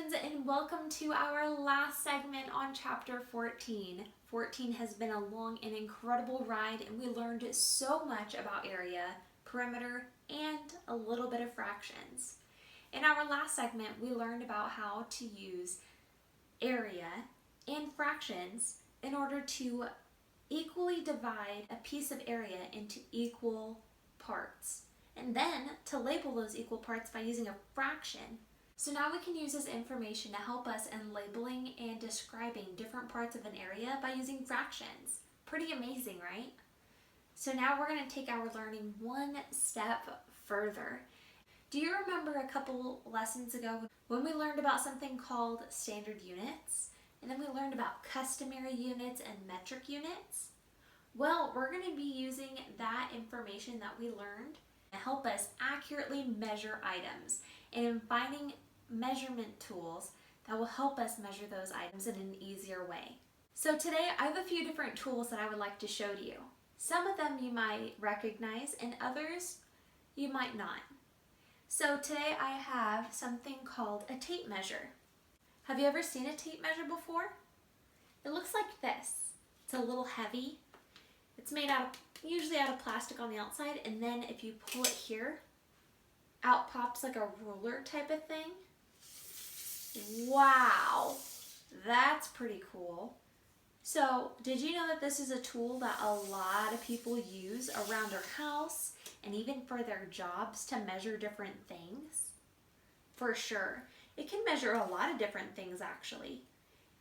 friends, and welcome to our last segment on chapter 14. 14 has been a long and incredible ride, and we learned so much about area, perimeter, and a little bit of fractions. In our last segment, we learned about how to use area and fractions in order to equally divide a piece of area into equal parts, and then to label those equal parts by using a fraction. So now we can use this information to help us in labeling and describing different parts of an area by using fractions. Pretty amazing, right? So now we're going to take our learning one step further. Do you remember a couple lessons ago when we learned about something called standard units? And then we learned about customary units and metric units? Well, we're going to be using that information that we learned to help us accurately measure items and in finding measurement tools that will help us measure those items in an easier way. So today I have a few different tools that I would like to show to you. Some of them you might recognize and others you might not. So today I have something called a tape measure. Have you ever seen a tape measure before? It looks like this. It's a little heavy. It's made usually out of plastic on the outside, and then if you pull it here, out pops like a ruler type of thing. Wow, that's pretty cool. So, did you know that this is a tool that a lot of people use around their house and even for their jobs to measure different things? For sure. It can measure a lot of different things actually.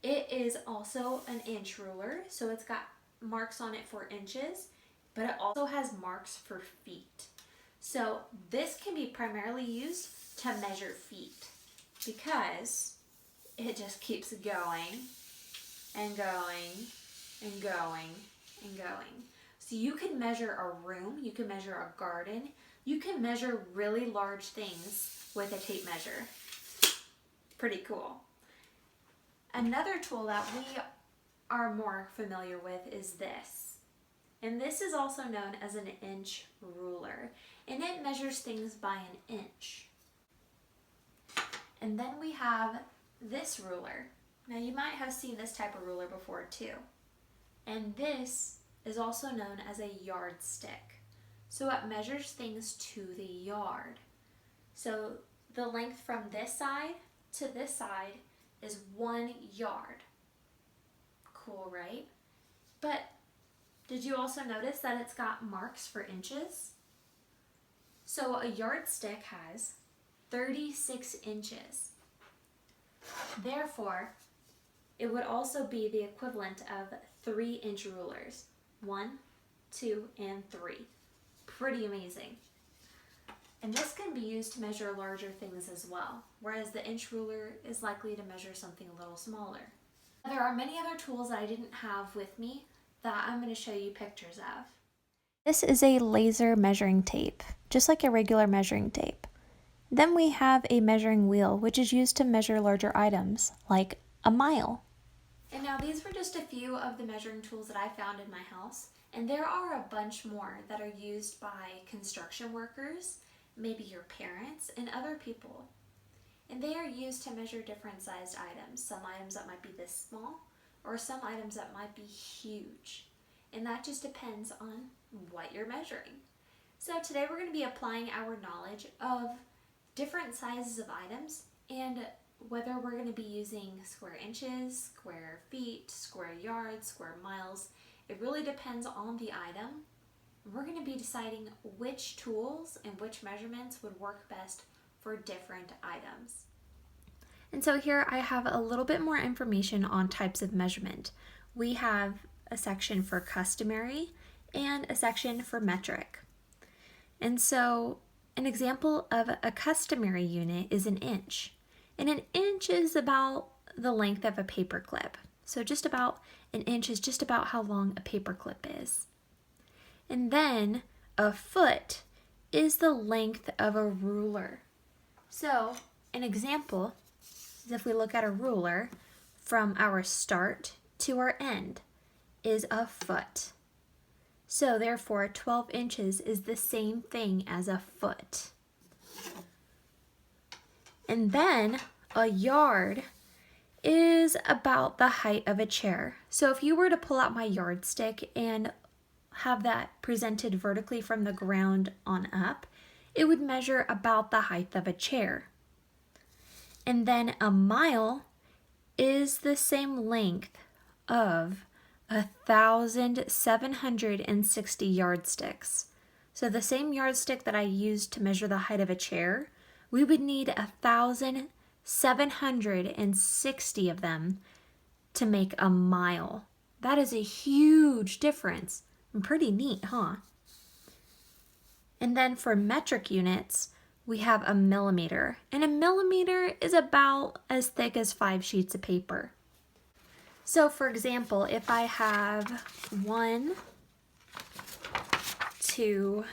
It is also an inch ruler, so it's got marks on it for inches, but it also has marks for feet. So this can be primarily used to measure feet because it just keeps going and going and going and going. So you can measure a room, you can measure a garden, you can measure really large things with a tape measure. Pretty cool. Another tool that we are more familiar with is this. And this is also known as an inch ruler. And it measures things by an inch. And then we have this ruler. Now you might have seen this type of ruler before too. And this is also known as a yardstick. So it measures things to the yard. So the length from this side to this side is 1 yard. Cool, right? But did you also notice that it's got marks for inches? So a yardstick has 36 inches. Therefore, it would also be the equivalent of 3-inch rulers. 1, 2, and 3. Pretty amazing. And this can be used to measure larger things as well, whereas the inch ruler is likely to measure something a little smaller. There are many other tools that I didn't have with me that I'm going to show you pictures of. This is a laser measuring tape, just like a regular measuring tape. Then we have a measuring wheel, which is used to measure larger items, like a mile. And now these were just a few of the measuring tools that I found in my house, and there are a bunch more that are used by construction workers, maybe your parents, and other people. And they are used to measure different sized items, some items that might be this small, or some items that might be huge. And that just depends on what you're measuring. So today we're going to be applying our knowledge of different sizes of items and whether we're going to be using square inches, square feet, square yards, square miles. It really depends on the item. We're going to be deciding which tools and which measurements would work best for different items. And so here I have a little bit more information on types of measurement. We have a section for customary and a section for metric. And so an example of a customary unit is an inch. And an inch is about the length of a paper clip. So just about an inch is just about how long a paper clip is. And then a foot is the length of a ruler. So an example is if we look at a ruler from our start to our end is a foot. So therefore 12 inches is the same thing as a foot. And then a yard is about the height of a chair. So if you were to pull out my yardstick and have that presented vertically from the ground on up, it would measure about the height of a chair. And then a mile is the same length of 1,760 yardsticks. So the same yardstick that I used to measure the height of a chair, we would need 1,760 of them to make a mile. That is a huge difference. And pretty neat, huh? And then for metric units, we have a millimeter. And a millimeter is about as thick as 5 sheets of paper. So for example, if I have 1, 2,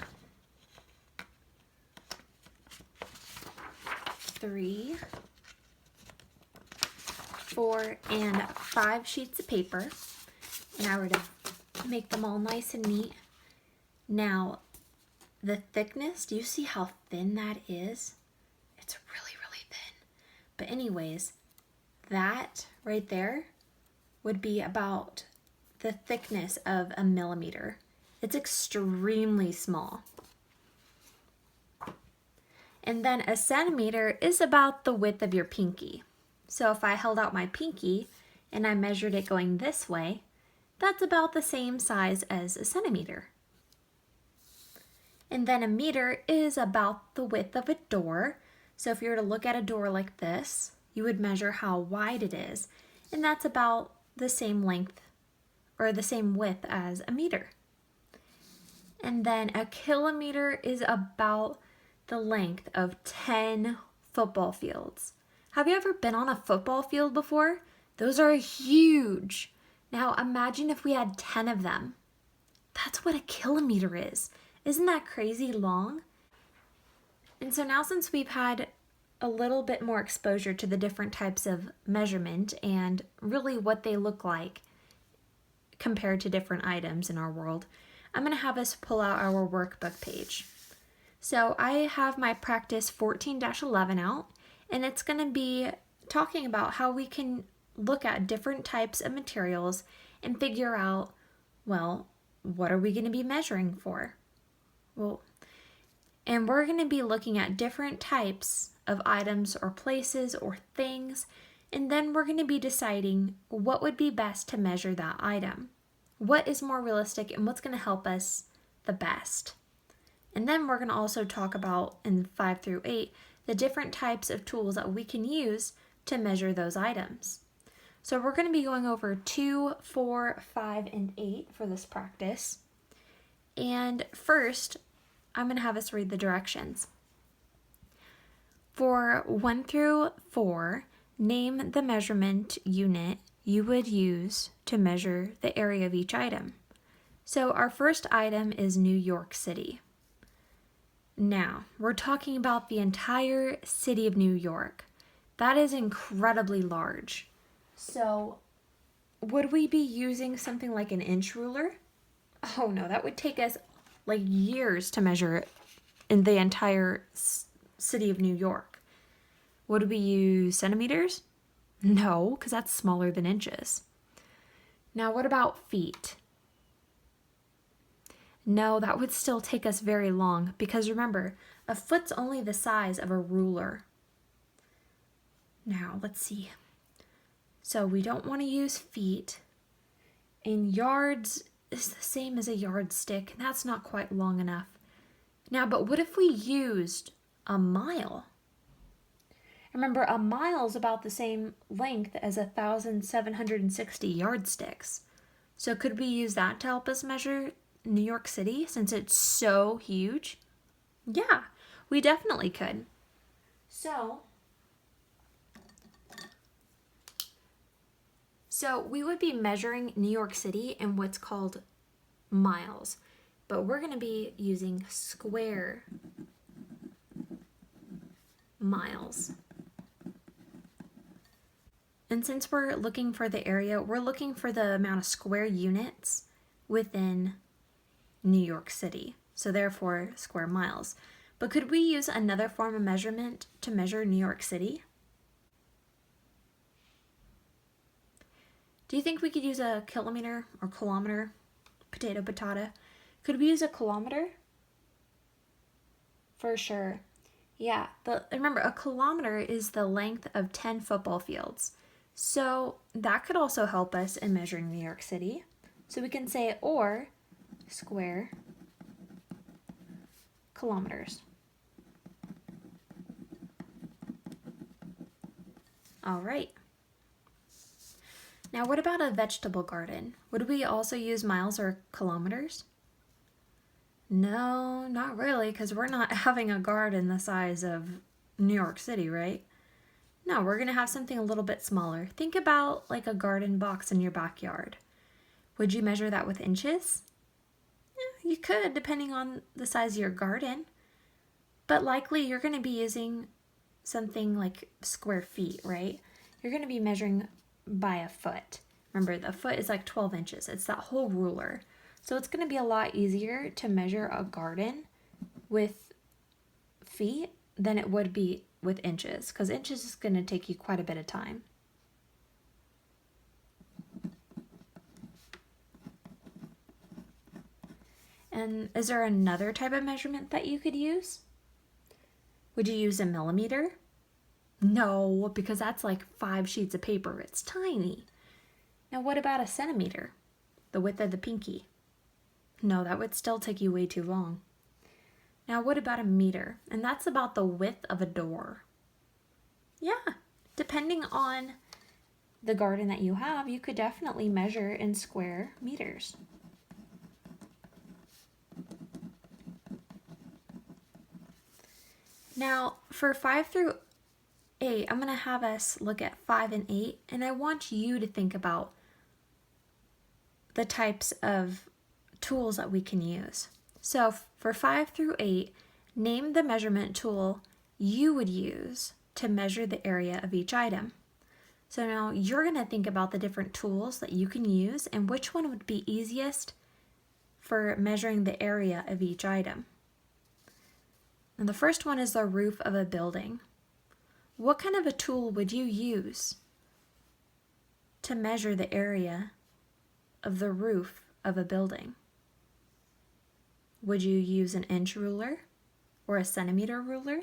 3, 4, and 5 sheets of paper, and I were to make them all nice and neat. Now, the thickness, do you see how thin that is? It's really, really thin. But anyways, that right there would be about the thickness of a millimeter. It's extremely small. And then a centimeter is about the width of your pinky. So if I held out my pinky and I measured it going this way, that's about the same size as a centimeter. And then a meter is about the width of a door. So if you were to look at a door like this, you would measure how wide it is. And that's about the same length or the same width as a meter. And then a kilometer is about the length of 10 football fields. Have you ever been on a football field before? Those are huge. Now imagine if we had 10 of them. That's what a kilometer is. Isn't that crazy long? And so now since we've had a little bit more exposure to the different types of measurement and really what they look like compared to different items in our world, I'm going to have us pull out our workbook page. So I have my practice 14-11 out, and it's going to be talking about how we can look at different types of materials and figure out, well, what are we going to be measuring for? And we're going to be looking at different types of items or places or things, and then we're going to be deciding what would be best to measure that item. What is more realistic and what's going to help us the best. And then we're going to also talk about in 5 through 8 the different types of tools that we can use to measure those items. So we're going to be going over 2, 4, 5, and 8 for this practice. And first, I'm going to have us read the directions. For 1 through 4, name the measurement unit you would use to measure the area of each item. So our first item is New York City. Now, we're talking about the entire city of New York. That is incredibly large. So, would we be using something like an inch ruler? Oh no, that would take us like years to measure it in the entire city of New York. Would we use centimeters? No, because that's smaller than inches. Now, what about feet? No, that would still take us very long because remember, a foot's only the size of a ruler. Now, let's see. So we don't want to use feet. And yards is the same as a yardstick, and that's not quite long enough. Now, but what if we used a mile? Remember, a mile is about the same length as 1,760 yardsticks. So could we use that to help us measure New York City since it's so huge? Yeah, we definitely could. So we would be measuring New York City in what's called miles, but we're going to be using square miles. And since we're looking for the area, we're looking for the amount of square units within New York City, so therefore square miles. But could we use another form of measurement to measure New York City? Do you think we could use a kilometer or kilometer? Potato, potato. Could we use a kilometer? For sure. Yeah, remember, a kilometer is the length of 10 football fields. So that could also help us in measuring New York City. So we can say or square kilometers. All right. Now what about a vegetable garden? Would we also use miles or kilometers? No, not really, because we're not having a garden the size of New York City, right? No, we're going to have something a little bit smaller. Think about like a garden box in your backyard. Would you measure that with inches? Yeah, you could, depending on the size of your garden. But likely you're going to be using something like square feet, right? You're going to be measuring by a foot. Remember, the foot is like 12 inches. It's that whole ruler. So it's going to be a lot easier to measure a garden with feet than it would be with inches, because inches is going to take you quite a bit of time. And is there another type of measurement that you could use? Would you use a millimeter? No, because that's like 5 sheets of paper. It's tiny. Now what about a centimeter? The width of the pinky? No, that would still take you way too long. Now what about a meter? And that's about the width of a door. Yeah, depending on the garden that you have, you could definitely measure in square meters. Now for 5 through 8, I'm going to have us look at 5 and 8, and I want you to think about the types of tools that we can use. So for 5 through 8, name the measurement tool you would use to measure the area of each item. So now you're going to think about the different tools that you can use and which one would be easiest for measuring the area of each item. And the first one is the roof of a building. What kind of a tool would you use to measure the area of the roof of a building? Would you use an inch ruler or a centimeter ruler?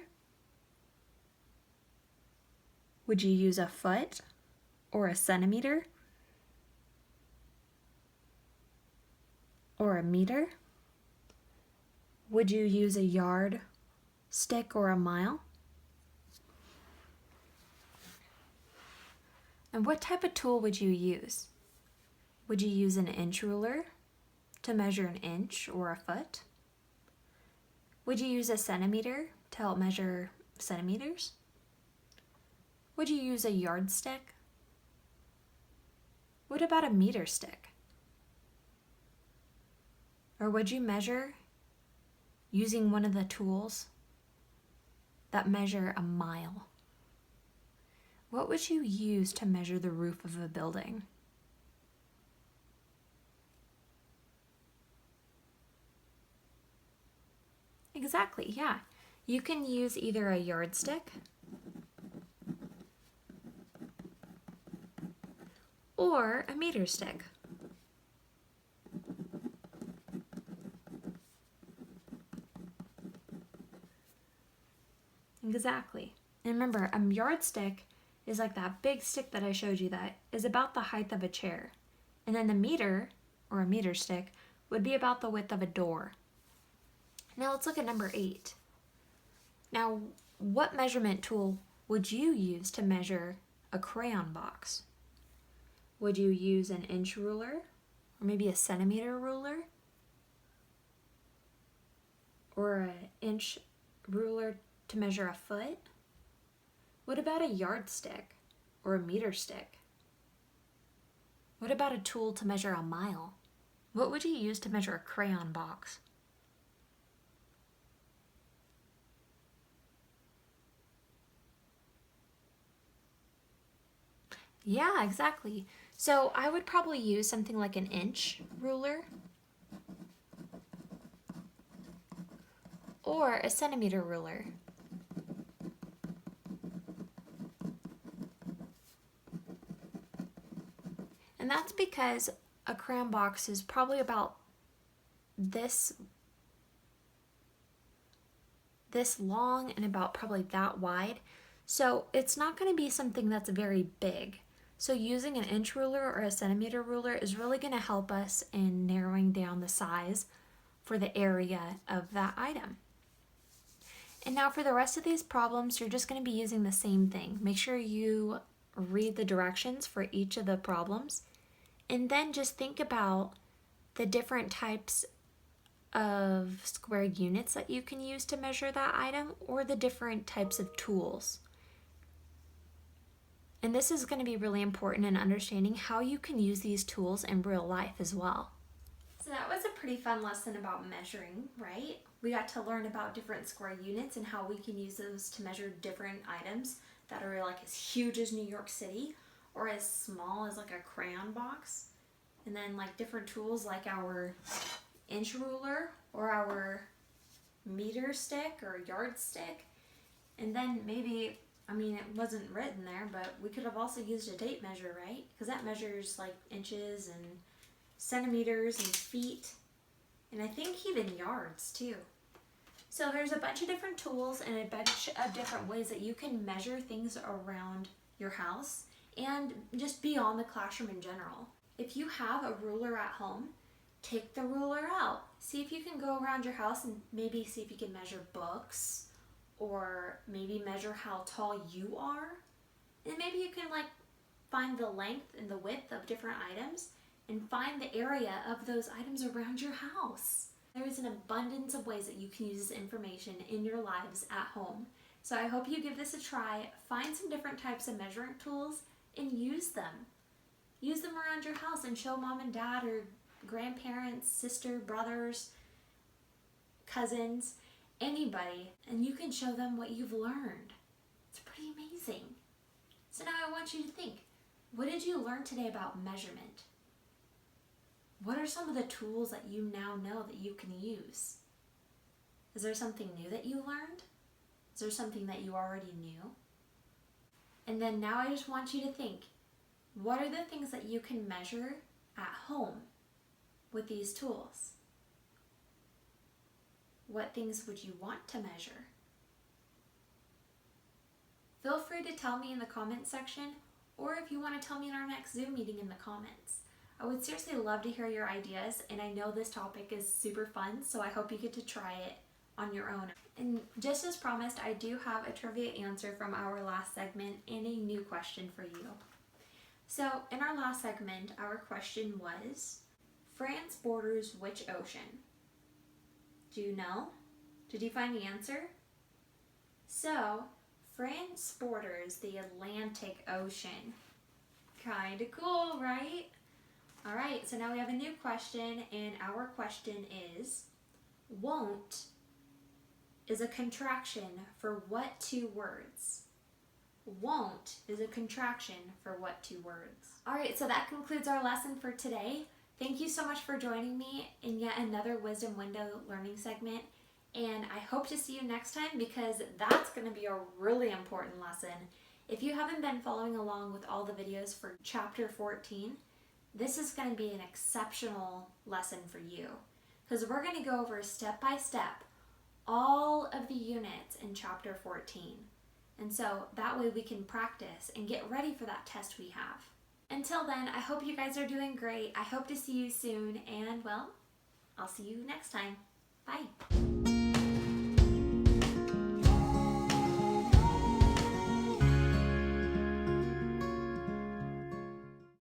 Would you use a foot or a centimeter or a meter? Would you use a yard stick or a mile? And what type of tool would you use? Would you use an inch ruler to measure an inch or a foot? Would you use a centimeter to help measure centimeters? Would you use a yardstick? What about a meter stick? Or would you measure using one of the tools that measure a mile? What would you use to measure the roof of a building? Exactly, yeah. You can use either a yardstick or a meter stick. Exactly. And remember, a yardstick is like that big stick that I showed you that is about the height of a chair. And then the meter, or a meter stick, would be about the width of a door. Now let's look at number 8. Now, what measurement tool would you use to measure a crayon box? Would you use an inch ruler? Or maybe a centimeter ruler? Or an inch ruler to measure a foot? What about a yardstick or a meter stick? What about a tool to measure a mile? What would you use to measure a crayon box? Yeah, exactly. So I would probably use something like an inch ruler or a centimeter ruler. And And that's because a crayon box is probably about this long and about probably that wide. So it's not going to be something that's very big. So using an inch ruler or a centimeter ruler is really going to help us in narrowing down the size for the area of that item. And now for the rest of these problems, you're just going to be using the same thing. Make sure you read the directions for each of the problems, and then just think about the different types of square units that you can use to measure that item, or the different types of tools. And this is going to be really important in understanding how you can use these tools in real life as well. So that was a pretty fun lesson about measuring, right? We got to learn about different square units and how we can use those to measure different items that are like as huge as New York City or as small as like a crayon box. And then like different tools like our inch ruler or our meter stick or yardstick. And then maybe, I mean, it wasn't written there, but we could have also used a tape measure, right? Because that measures like inches and centimeters and feet, and I think even yards too. So there's a bunch of different tools and a bunch of different ways that you can measure things around your house and just beyond the classroom in general. If you have a ruler at home, take the ruler out. See if you can go around your house and maybe see if you can measure books, or maybe measure how tall you are. And maybe you can like find the length and the width of different items and find the area of those items around your house. There is an abundance of ways that you can use this information in your lives at home. So I hope you give this a try. Find some different types of measuring tools and use them. Use them around your house and show mom and dad or grandparents, sister, brothers, cousins, anybody, and you can show them what you've learned. It's pretty amazing. So now I want you to think, what did you learn today about measurement? What are some of the tools that you now know that you can use? Is there something new that you learned? Is there something that you already knew? And then now I just want you to think, what are the things that you can measure at home with these tools? What things would you want to measure? Feel free to tell me in the comments section, or if you want to tell me in our next Zoom meeting in the comments. I would seriously love to hear your ideas, and I know this topic is super fun, so I hope you get to try it on your own. And just as promised, I do have a trivia answer from our last segment and a new question for you. So in our last segment, our question was, France borders which ocean? Do you know? Did you find the answer? So, France borders the Atlantic Ocean. Kinda cool, right? Alright, so now we have a new question, and our question is, won't is a contraction for what two words? Won't is a contraction for what two words? Alright, so that concludes our lesson for today. Thank you so much for joining me in yet another Wisdom Window learning segment, and I hope to see you next time because that's going to be a really important lesson. If you haven't been following along with all the videos for chapter 14, this is going to be an exceptional lesson for you because we're going to go over step by step all of the units in chapter 14. And so that way we can practice and get ready for that test we have. Until then, I hope you guys are doing great. I hope to see you soon, and well, I'll see you next time. Bye.